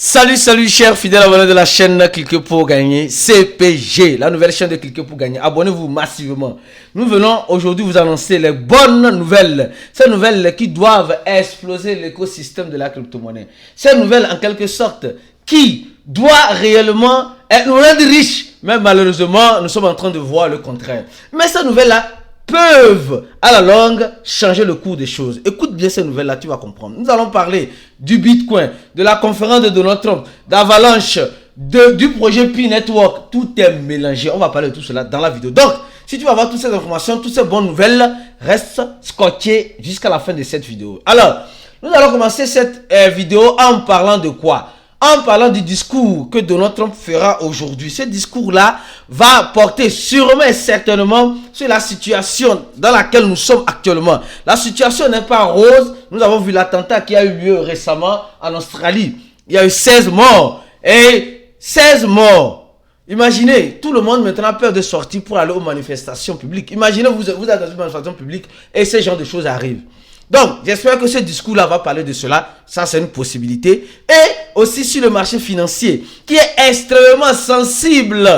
Salut chers fidèles abonnés de la chaîne Cliquez pour gagner, CPG, la nouvelle chaîne de Cliquez pour gagner. Abonnez-vous massivement. Nous venons aujourd'hui vous annoncer les bonnes nouvelles. Ces nouvelles qui doivent exploser l'écosystème de la crypto-monnaie. Ces nouvelles en quelque sorte qui doivent réellement nous rendre riches. Mais malheureusement, nous sommes en train de voir le contraire. Mais ces nouvelles-là peuvent à la longue changer le cours des choses. Écoute bien ces nouvelles là, tu vas comprendre. Nous allons parler du Bitcoin, de la conférence de Donald Trump, d'Avalanche, du projet Pi Network. Tout est mélangé. On va parler de tout cela dans la vidéo. Donc, si tu vas avoir toutes ces informations, toutes ces bonnes nouvelles, reste scotché jusqu'à la fin de cette vidéo. Alors, nous allons commencer cette vidéo en parlant de quoi? En parlant du discours que Donald Trump fera aujourd'hui. Ce discours-là va porter sûrement et certainement sur la situation dans laquelle nous sommes actuellement. La situation n'est pas rose. Nous avons vu l'attentat qui a eu lieu récemment en Australie. Il y a eu 16 morts. Et 16 morts. Imaginez, tout le monde maintenant a peur de sortir pour aller aux manifestations publiques. Imaginez, vous êtes dans une manifestation publique et ce genre de choses arrivent. Donc, j'espère que ce discours-là va parler de cela. Ça, c'est une possibilité. Et aussi sur le marché financier, qui est extrêmement sensible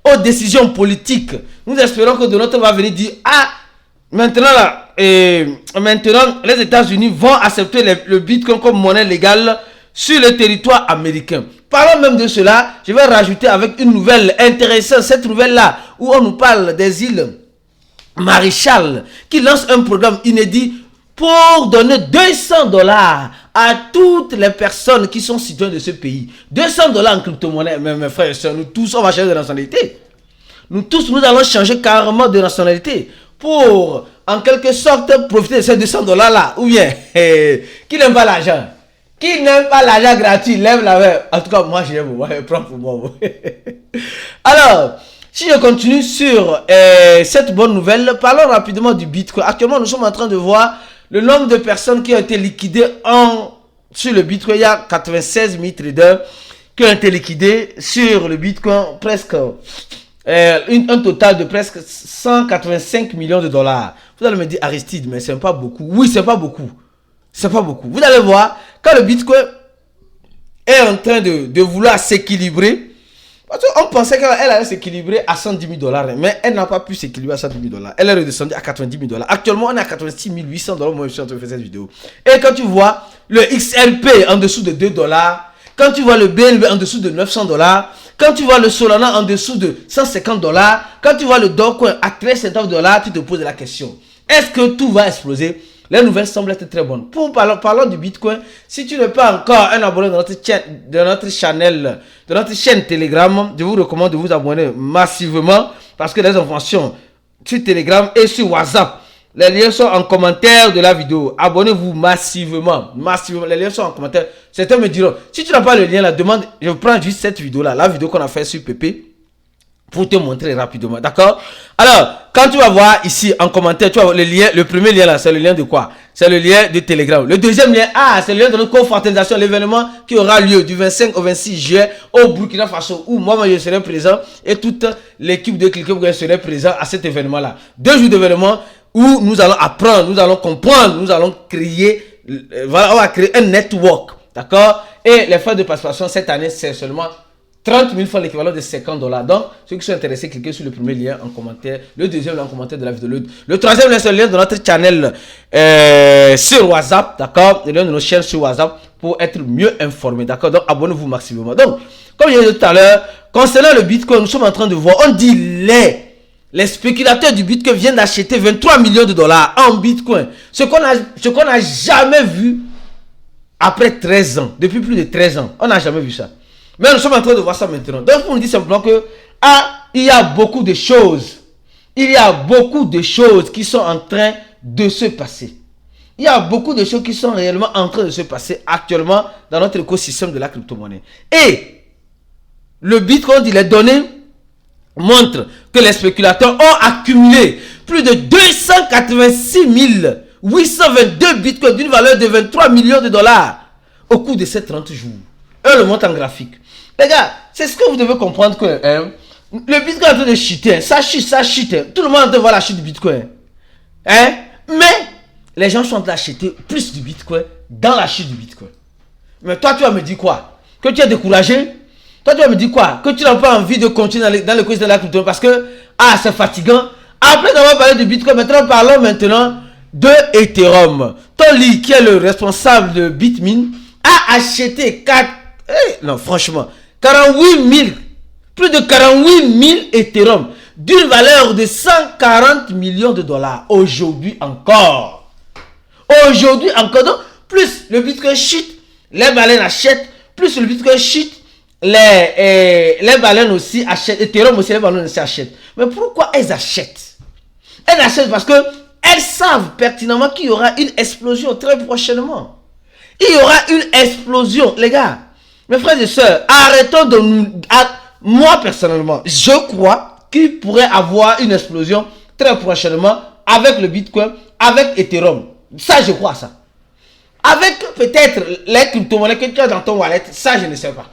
aux décisions politiques. Nous espérons que Donald Trump va venir dire, maintenant, les États-Unis vont accepter le Bitcoin comme monnaie légale sur le territoire américain. Parlons même de cela, je vais rajouter avec une nouvelle intéressante. Cette nouvelle-là, où on nous parle des îles Marshall, qui lance un programme inédit pour donner $200 à toutes les personnes qui sont citoyennes de ce pays. $200 en crypto-monnaie. Mes frères et sœurs, nous tous, on va changer de nationalité. Nous tous, nous allons changer carrément de nationalité pour, en quelque sorte, profiter de ces $200 là. Ou bien, qui n'aime pas l'argent? Qui n'aime pas l'argent gratuit? Lève la main. En tout cas, moi, j'aime. Prends pour moi. Alors, si je continue sur cette bonne nouvelle, parlons rapidement du Bitcoin. Actuellement, nous sommes en train de voir le nombre de personnes qui ont été liquidées sur le Bitcoin. Il y a 96 000 traders qui ont été liquidés sur le Bitcoin. Presque un total de presque 185 millions de dollars. Vous allez me dire, Aristide, mais c'est pas beaucoup. Oui, c'est pas beaucoup. C'est pas beaucoup. Vous allez voir, quand le Bitcoin est en train de vouloir s'équilibrer, parce qu'on pensait qu'elle allait s'équilibrer à 110 000 $, mais elle n'a pas pu s'équilibrer à 110 000 $. Elle est redescendue à 90 000 $. Actuellement, on est à 86 800 $. Moi, je suis en train de faire cette vidéo. Et quand tu vois le XRP en dessous de 2 $, quand tu vois le BNB en dessous de 900 $, quand tu vois le Solana en dessous de 150 $, quand tu vois le Dogecoin à 13,50 $, tu te poses la question. Est-ce que tout va exploser? Les nouvelles semblent être très bonnes. Parlons du Bitcoin. Si tu n'es pas encore un abonné de notre chaîne Telegram, je vous recommande de vous abonner massivement parce que les informations sur Telegram et sur WhatsApp, les liens sont en commentaire de la vidéo. Abonnez-vous massivement. Les liens sont en commentaire. Certains me diront, si tu n'as pas le lien là, demande, je prends juste cette vidéo là, la vidéo qu'on a fait sur PP, pour te montrer rapidement, d'accord? Alors, quand tu vas voir ici en commentaire, tu vas voir le lien, le premier lien là, c'est le lien de quoi? C'est le lien de Telegram. Le deuxième lien, c'est le lien de notre confraternisation, l'événement qui aura lieu du 25 au 26 juillet au Burkina Faso, où moi je serai présent et toute l'équipe de Cliquez pour gagner serait présent à cet événement là. 2 jours d'événement où nous allons apprendre, nous allons comprendre, nous allons créer, voilà, on va créer un network, d'accord? Et les frais de participation cette année, c'est seulement 30 000 francs, l'équivalent de 50 $. Donc, ceux qui sont intéressés, cliquez sur le premier lien en commentaire. Le deuxième lien en commentaire de la vidéo. Le troisième lien, c'est le lien de notre channel sur WhatsApp. D'accord? Le lien de nos chaînes sur WhatsApp pour être mieux informé. D'accord? Donc, abonnez-vous maximum. Donc, comme je l'ai dit tout à l'heure, concernant le Bitcoin, nous sommes en train de voir, on dit les spéculateurs du Bitcoin viennent d'acheter 23 millions de dollars en Bitcoin. Ce qu'on n'a jamais vu après 13 ans. Depuis plus de 13 ans. On n'a jamais vu ça. Mais nous sommes en train de voir ça maintenant. Donc, on nous dit simplement que il y a beaucoup de choses. Il y a beaucoup de choses qui sont en train de se passer. Il y a beaucoup de choses qui sont réellement en train de se passer actuellement dans notre écosystème de la crypto-monnaie. Et le Bitcoin, les données montrent que les spéculateurs ont accumulé plus de 286 822 Bitcoins d'une valeur de 23 millions de dollars au cours de ces 30 jours. Et le montre en graphique. Les gars, c'est ce que vous devez comprendre que le Bitcoin est en train de chuter. Ça chute. Tout le monde est en train de voir la chute du Bitcoin. Mais les gens sont en train d'acheter plus du Bitcoin dans la chute du Bitcoin. Mais toi, tu vas me dire quoi? que tu es découragé. Toi, tu vas me dire quoi? Que tu n'as pas envie de continuer dans le quiz de la crypto parce que, c'est fatigant. Après avoir parlé de Bitcoin, maintenant, parlons maintenant de Ethereum. Toli, qui est le responsable de Bitmin, a acheté 48 000, plus de 48 000 Ethereum d'une valeur de 140 millions de dollars. Aujourd'hui encore. Aujourd'hui encore. Donc, plus le Bitcoin chute, les baleines achètent. Plus le Bitcoin chute, les baleines aussi achètent. Ethereum aussi, les baleines aussi achètent. Mais pourquoi elles achètent? Elles achètent parce que elles savent pertinemment qu'il y aura une explosion très prochainement. Il y aura une explosion. Les gars, mes frères et sœurs, arrêtons de nous... Moi, personnellement, je crois qu'il pourrait avoir une explosion très prochainement avec le Bitcoin, avec Ethereum. Ça, je crois ça. Avec peut-être les crypto-monnaies que tu as dans ton wallet, ça, je ne sais pas.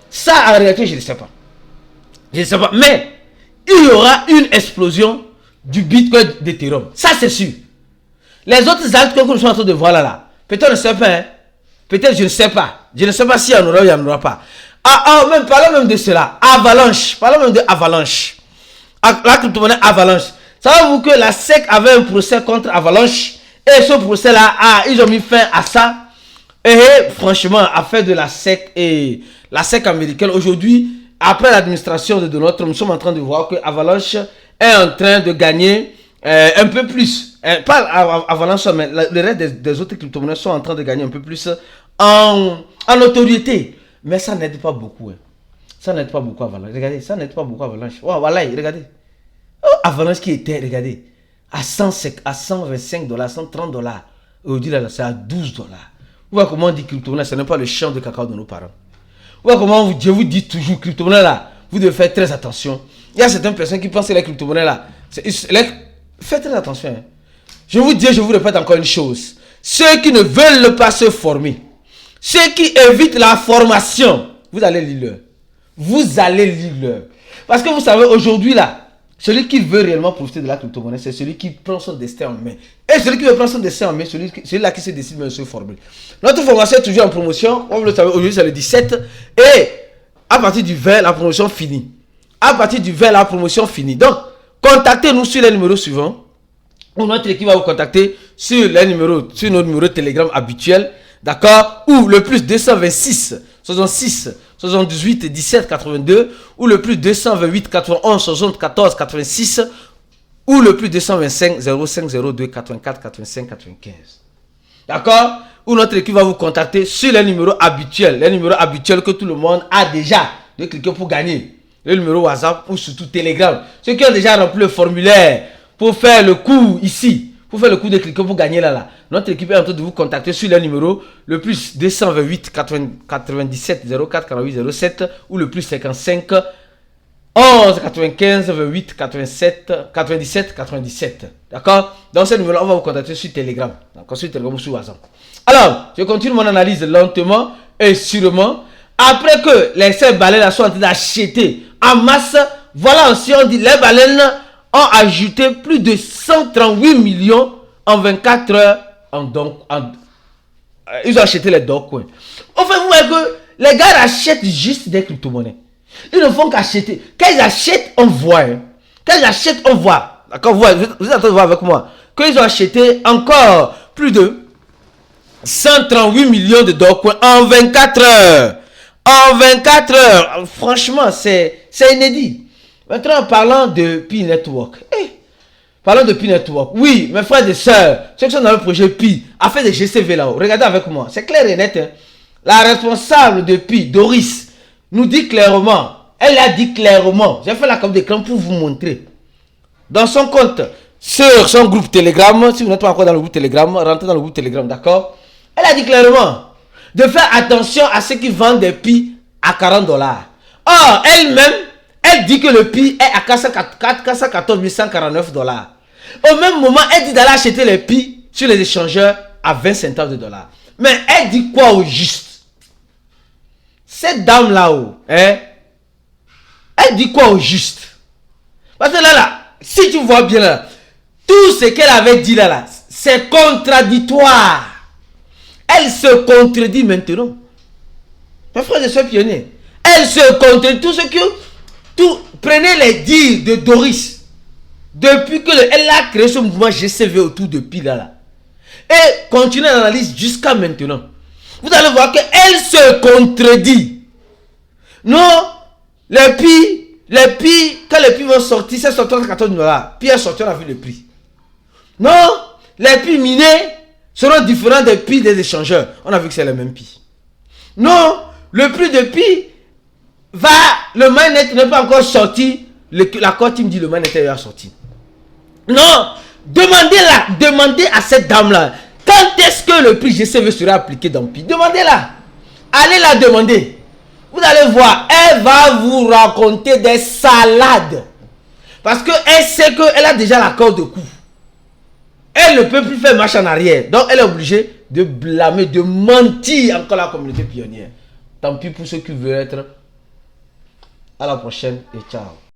Ça, en réalité, je ne sais pas. Je ne sais pas. Mais, il y aura une explosion du Bitcoin d'Ethereum. Ça, c'est sûr. Les autres altcoins que nous sommes en train de voir là, peut-être je ne sais pas. Hein. Peut-être je ne sais pas. Je ne sais pas s'il y en aura ou il n'y en aura pas. Même, parlons même de cela. Avalanche. Parlons même de Avalanche. La crypto-monnaie Avalanche. Savez-vous que la SEC avait un procès contre Avalanche? Et ce procès-là, ils ont mis fin à ça. Et franchement, affaire de la SEC et la SEC américaine, aujourd'hui, après l'administration de Donald Trump, nous sommes en train de voir que Avalanche est en train de gagner un peu plus. Pas Avalanche, mais le reste des autres crypto-monnaies sont en train de gagner un peu plus en notoriété. Mais ça n'aide pas beaucoup. Hein. Ça n'aide pas beaucoup Avalanche. Regardez, ça n'aide pas beaucoup Avalanche. Oh, voilà, regardez. Oh, Avalanche qui était, regardez, à 125 dollars, 130 dollars. Aujourd'hui, là, c'est à 12 dollars. Vous voyez comment on dit crypto-monnaie, ce n'est pas le champ de cacao de nos parents. Vous voyez comment je vous dis toujours, crypto-monnaie là, vous devez faire très attention. Il y a certaines personnes qui pensent que les crypto-monnaies là, faites très attention. Hein. Je vous dis, je vous répète encore une chose. Ceux qui ne veulent pas se former, ceux qui évitent la formation, vous allez lire leur. Vous allez lire leur. Parce que vous savez, aujourd'hui là, celui qui veut réellement profiter de la crypto-monnaie, c'est celui qui prend son destin en main. Et celui qui veut prendre son destin en main, celui-là qui se décide de se former. Notre formation est toujours en promotion. Comme vous le savez, aujourd'hui c'est le 17. Et à partir du 20, la promotion finit. À partir du 20, la promotion finit. Donc, contactez-nous sur les numéros suivants. Ou notre équipe va vous contacter sur nos numéros Telegram habituels. D'accord? Ou le plus 226 66 78 17 82. Ou le plus 228 91 74 86. Ou le plus 225 05 02 84 85 95. D'accord? Ou notre équipe va vous contacter sur les numéros habituels. Les numéros habituels que tout le monde a déjà de cliquer pour gagner. Le numéro WhatsApp ou surtout Telegram. Ceux qui ont déjà rempli le formulaire pour faire le coup ici. Pour faire le coup de cliquer pour gagner là. Notre équipe est en train de vous contacter sur les numéros. Le plus 228 97 04 48 07. Ou le plus 55 11 95 28 87 97 97. D'accord? Dans ce numéro, on va vous contacter sur Telegram. D'accord? Sur Telegram ou sur WhatsApp. Alors, je continue mon analyse lentement et sûrement. Après que les 7 baleines sont en train d'acheter en masse, voilà aussi, on dit les baleines ont ajouté plus de 138 millions en 24 heures. Ils ont acheté les Dogecoin. En fait, vous voyez que les gars achètent juste des crypto-monnaies. Ils ne font qu'acheter. Quand ils achètent, on voit. Hein. Quand ils achètent, on voit. D'accord, vous êtes en train de voir avec moi. Qu'ils ont acheté encore plus de 138 millions de Dogecoin en 24 heures. En 24 heures. Franchement, c'est inédit. Maintenant, parlant de Pi Network. Parlons de Pi Network. Oui, mes frères et sœurs, ceux qui sont dans le projet Pi, a fait des GCV là-haut. Regardez avec moi. C'est clair et net. Hein. La responsable de Pi, Doris, nous dit clairement. Elle a dit clairement. J'ai fait la copie d'écran pour vous montrer. Dans son compte, sur son groupe Telegram, si vous n'êtes pas encore dans le groupe Telegram, rentrez dans le groupe Telegram, d'accord? Elle a dit clairement de faire attention à ceux qui vendent des Pi à 40 dollars. Or, elle-même, elle dit que le Pi est à 414 149 dollars. Au même moment, elle dit d'aller acheter les Pi sur les échangeurs à 20 centimes de dollars. Mais elle dit quoi au juste? Cette dame là-haut, hein? Elle dit quoi au juste? Parce que là, si tu vois bien là, tout ce qu'elle avait dit là, c'est contradictoire. Elle se contredit maintenant. Mes frères et sœurs pionniers, elle se contredit. Prenez les dires de Doris. Depuis elle a créé ce mouvement GCV autour de Pila là. Et continuez l'analyse jusqu'à maintenant. Vous allez voir qu'elle se contredit. Non, les prix, quand les prix vont sortir, c'est sorti à 14 $. Puis elle sortira avec le prix. Non, les prix minés seront différents des prix des échangeurs. On a vu que c'est le même prix. Non, le prix de prix le mainnet n'est pas encore sorti. L'accord team dit le mainnet est sorti. Non, demandez à cette dame-là. Quand est-ce que le prix GCV sera appliqué dans le pays? Demandez-la. Allez la demander. Vous allez voir, elle va vous raconter des salades. Parce qu'elle sait qu'elle a déjà l'accord de coup. Elle ne peut plus faire marche en arrière. Donc elle est obligée de blâmer, de mentir encore la communauté pionnière. Tant pis pour ceux qui veulent être. À la prochaine et ciao.